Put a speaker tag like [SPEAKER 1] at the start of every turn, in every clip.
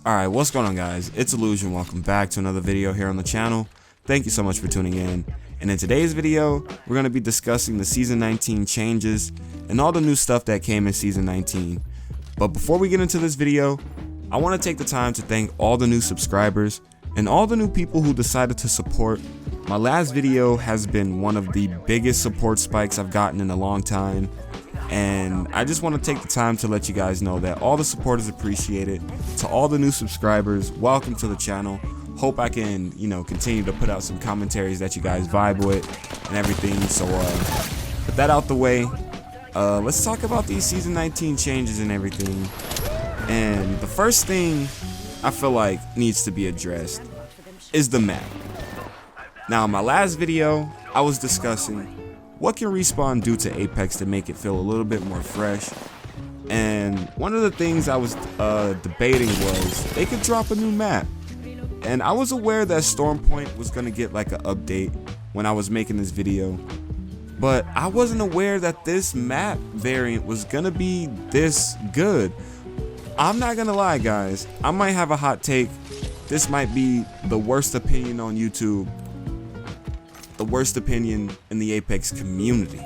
[SPEAKER 1] Alright, what's going on, guys? It's Illusion. Welcome back to another video here on the channel. Thank you so much for tuning in. And in today's video, we're going to be discussing the Season 19 changes and all the new stuff that came in Season 19. But before we get into this video, I want to take the time to thank all the new subscribers and all the new people who decided to support. My last video has been one of the biggest support spikes I've gotten in a long time. And I just want to take the time to let you guys know that all the support is appreciated. To all the new subscribers, welcome to the channel. Hope I can, continue to put out some commentaries that you guys vibe with and everything. So with that out the way, let's talk about these Season 19 changes and everything. And the first thing I feel like needs to be addressed is the map. Now, in my last video, I was discussing what can Respawn do to Apex to make it feel a little bit more fresh. And one of the things I was debating was they could drop a new map. And I was aware that Stormpoint was going to get like an update when I was making this video. But I wasn't aware that this map variant was going to be this good. I'm not going to lie, guys. I might have a hot take. This might be the worst opinion on YouTube. The worst opinion in the Apex community.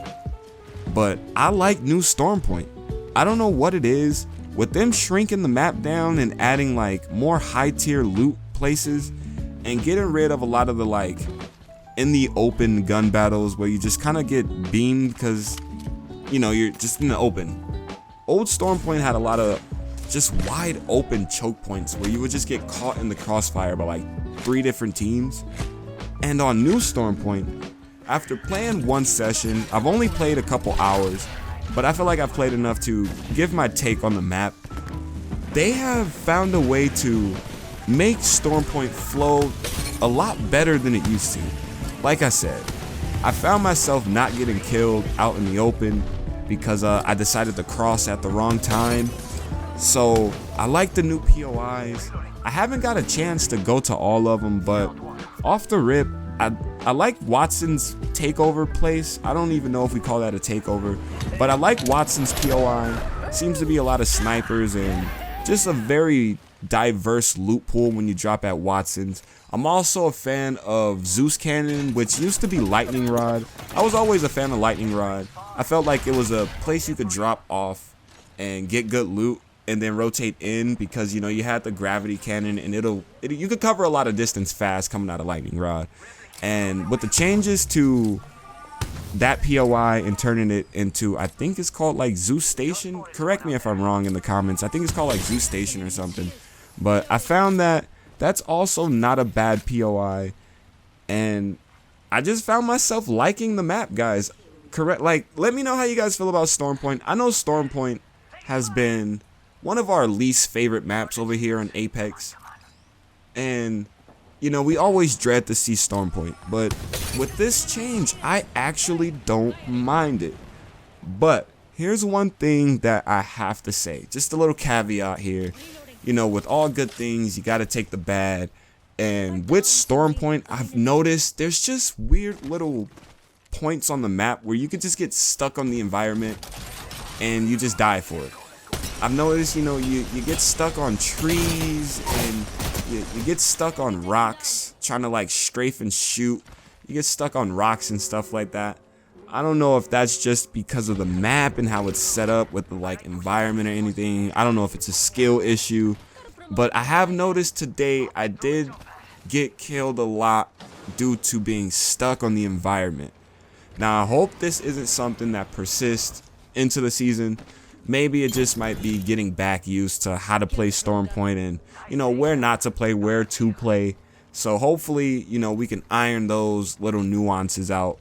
[SPEAKER 1] But I like new Stormpoint. I don't know what it is. With them shrinking the map down and adding like more high tier loot places and getting rid of a lot of the like in the open gun battles where you just kind of get beamed because you're just in the open. Old Stormpoint had a lot of just wide open choke points where you would just get caught in the crossfire by like 3 different teams. And on new Stormpoint, after playing one session, I've only played a couple hours, but I feel like I've played enough to give my take on the map. They have found a way to make Stormpoint flow a lot better than it used to. Like I said, I found myself not getting killed out in the open because I decided to cross at the wrong time. So I like the new POIs. I haven't got a chance to go to all of them, but off the rip, I like Watson's takeover place. I don't even know if we call that a takeover, but I like Watson's POI. Seems to be a lot of snipers and just a very diverse loot pool when you drop at Watson's. I'm also a fan of Zeus Cannon, which used to be Lightning Rod. I was always a fan of Lightning Rod. I felt like it was a place you could drop off and get good loot and then rotate in because you had the gravity cannon and you could cover a lot of distance fast coming out of Lightning Rod. And with the changes to that POI and turning it into, I think it's called like Zeus Station. Correct me if I'm wrong in the comments. I think it's called like Zeus Station or something. But I found that that's also not a bad POI. And I just found myself liking the map, guys. Correct. Like, let me know how you guys feel about Stormpoint. I know Stormpoint has been one of our least favorite maps over here on Apex. And we always dread to see Stormpoint, but with this change, I actually don't mind it. But here's one thing that I have to say, just a little caveat here. With all good things, you got to take the bad. And with Stormpoint, I've noticed there's just weird little points on the map where you could just get stuck on the environment and you just die for it. I've noticed, you get stuck on trees and you get stuck on rocks trying to like strafe and shoot. You get stuck on rocks and stuff like that. I don't know if that's just because of the map and how it's set up with the like environment or anything. I don't know if it's a skill issue, but I have noticed today I did get killed a lot due to being stuck on the environment. Now I hope this isn't something that persists into the season. Maybe it just might be getting back used to how to play Stormpoint and, where not to play, where to play. So hopefully, we can iron those little nuances out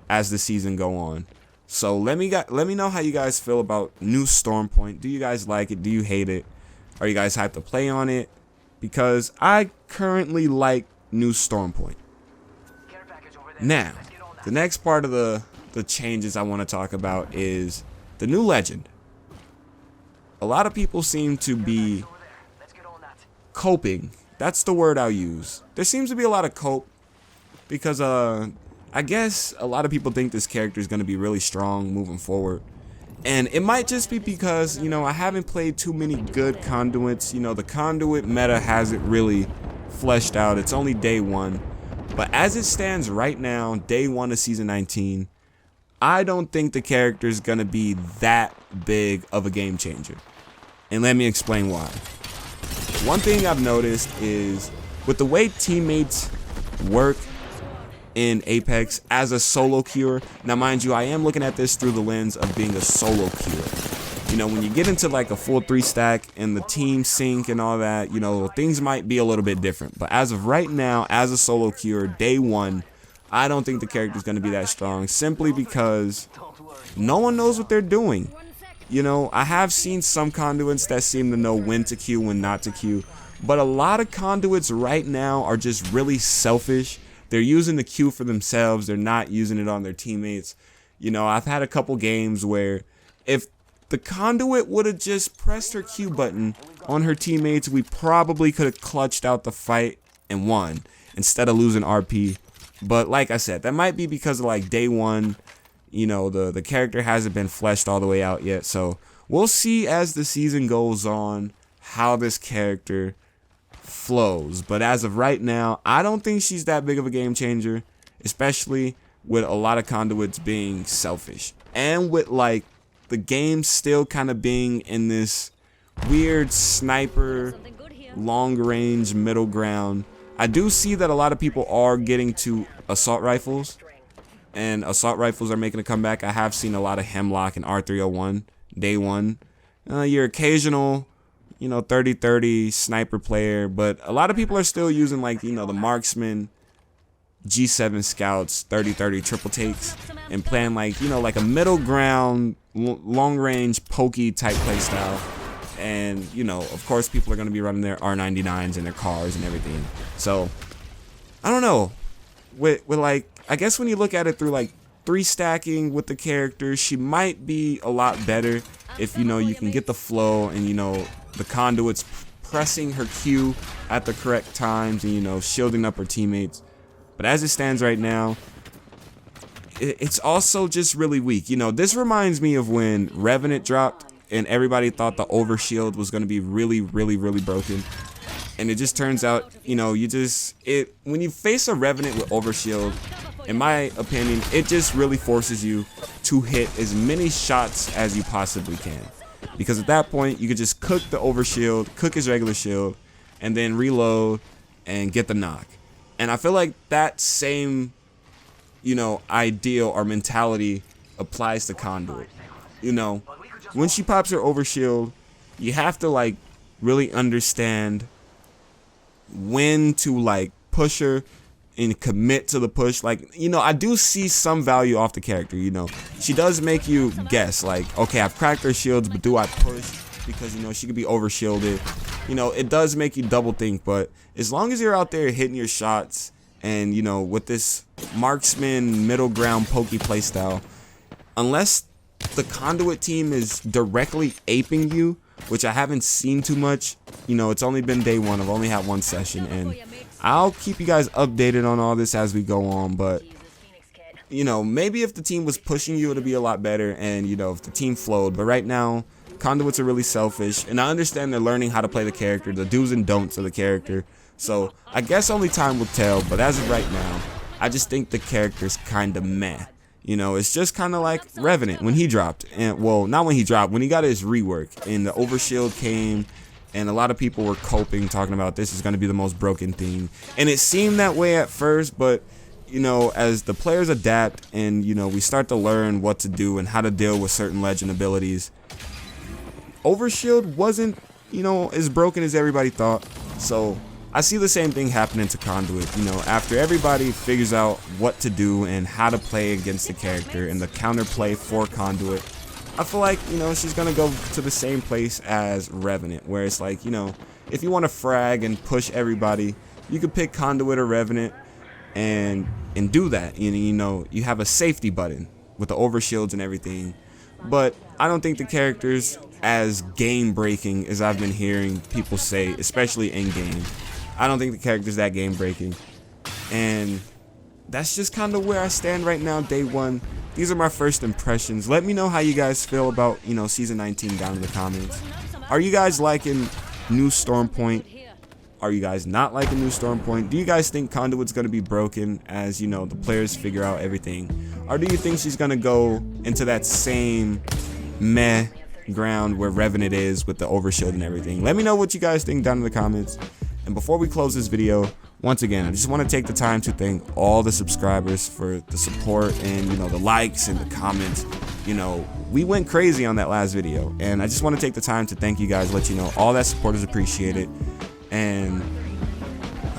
[SPEAKER 1] as the season go on. So let me know how you guys feel about new Stormpoint. Do you guys like it? Do you hate it? Are you guys hyped to play on it? Because I currently like new Stormpoint. Now, the next part of the changes I want to talk about is the new legend. A lot of people seem to be coping. That's the word I'll use. There seems to be a lot of cope because I guess a lot of people think this character is going to be really strong moving forward. And it might just be because, you know, I haven't played too many good conduits. You know, the conduit meta hasn't really fleshed out. It's only day one. But as it stands right now, day one of season 19, I don't think the character is going to be that big of a game changer. And let me explain why. One thing I've noticed is with the way teammates work in Apex as a solo queuer. Now, mind you, I am looking at this through the lens of being a solo queuer. You know, when you get into like a full 3 stack and the team sync and all that, you know, things might be a little bit different. But as of right now, as a solo queuer, day one, I don't think the character is going to be that strong, simply because no one knows what they're doing. You know, I have seen some conduits that seem to know when to queue, when not to queue, but a lot of conduits right now are just really selfish. They're using the queue for themselves. They're not using it on their teammates. You know, I've had a couple games where if the conduit would have just pressed her Q button on her teammates, we probably could have clutched out the fight and won instead of losing RP. But like I said, that might be because of like day one, you know, the character hasn't been fleshed all the way out yet. So we'll see as the season goes on how this character flows. But as of right now, I don't think she's that big of a game changer, especially with a lot of conduits being selfish. And with like the game still kind of being in this weird sniper, long range, middle ground. I do see that a lot of people are getting to assault rifles, and assault rifles are making a comeback. I have seen a lot of Hemlock and R301 day one. Your occasional, you know, 30-30 sniper player, but a lot of people are still using like, you know, the marksman, G7 scouts, 30-30 triple takes, and playing like, you know, like a middle ground, long range pokey type play style. And, you know, of course, people are going to be running their R99s in their cars and everything. So, I don't know. With like, I guess when you look at it through like 3 stacking with the character, she might be a lot better if, you know, you can get the flow and, you know, the conduits pressing her Q at the correct times and, you know, shielding up her teammates. But as it stands right now, it's also just really weak. You know, this reminds me of when Revenant dropped and everybody thought the overshield was going to be really broken. And it just turns out, you know, when you face a Revenant with overshield, in my opinion, it just really forces you to hit as many shots as you possibly can. Because at that point, you could just cook the overshield, cook his regular shield, and then reload and get the knock. And I feel like that same, you know, ideal or mentality applies to Conduit. You know, when she pops her overshield, you have to like really understand when to like push her and commit to the push. Like, you know, I do see some value off the character. You know, she does make you guess like, okay, I've cracked her shields, but do I push? Because, you know, she could be overshielded. You know, it does make you double think, but as long as you're out there hitting your shots and, you know, with this marksman middle ground pokey playstyle, unless the Conduit team is directly aping you, which I haven't seen too much, you know, it's only been day one. I've only had one session, and I'll keep you guys updated on all this as we go on. But, you know, maybe if the team was pushing you, it'd be a lot better, and, you know, if the team flowed. But right now, Conduits are really selfish, and I understand they're learning how to play the character, the do's and don'ts of the character. So I guess only time will tell, but as of right now, I just think the character's kind of meh. You know, it's just kind of like Revenant when he dropped, and well, not when he dropped, when he got his rework and the overshield came, and a lot of people were coping, talking about this is going to be the most broken thing, and it seemed that way at first, but you know, as the players adapt and, you know, we start to learn what to do and how to deal with certain legend abilities, overshield wasn't, you know, as broken as everybody thought. So I see the same thing happening to Conduit. You know, after everybody figures out what to do and how to play against the character and the counterplay for Conduit, I feel like, you know, she's gonna go to the same place as Revenant, where it's like, you know, if you want to frag and push everybody, you could pick Conduit or Revenant and do that. You know, you have a safety button with the overshields and everything. But I don't think the character's as game breaking as I've been hearing people say, especially in game. I don't think the character's that game breaking. And that's just kind of where I stand right now, day one. These are my first impressions. Let me know how you guys feel about, season 19 down in the comments. Are you guys liking new Stormpoint? Are you guys not liking new Stormpoint? Do you guys think Conduit's going to be broken as, the players figure out everything? Or do you think she's going to go into that same meh ground where Revenant is with the overshield and everything? Let me know what you guys think down in the comments. And before we close this video, once again, I just want to take the time to thank all the subscribers for the support and, the likes and the comments. We went crazy on that last video, and I just want to take the time to thank you guys, let you know all that support is appreciated. And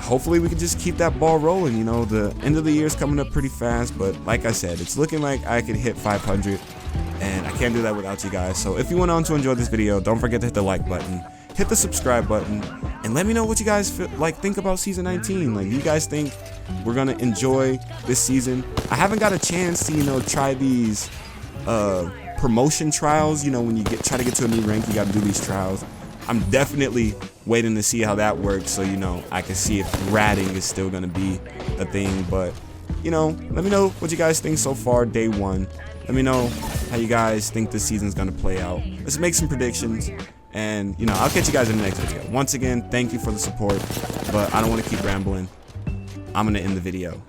[SPEAKER 1] hopefully we can just keep that ball rolling. The end of the year is coming up pretty fast, but like I said, it's looking like I could hit 500, and I can't do that without you guys. So if you went on to enjoy this video, don't forget to hit the like button, hit the subscribe button, and let me know what you guys think about season 19. Like, you guys think we're gonna enjoy this season? I haven't got a chance to try these promotion trials. When you try to get to a new rank, you gotta do these trials. I'm definitely waiting to see how that works, so I can see if ratting is still gonna be a thing. But let me know what you guys think so far, day one. Let me know how you guys think this season's gonna play out. Let's make some predictions, and I'll catch you guys in the next video. Once again, thank you for the support, but I don't want to keep rambling. I'm gonna end the video.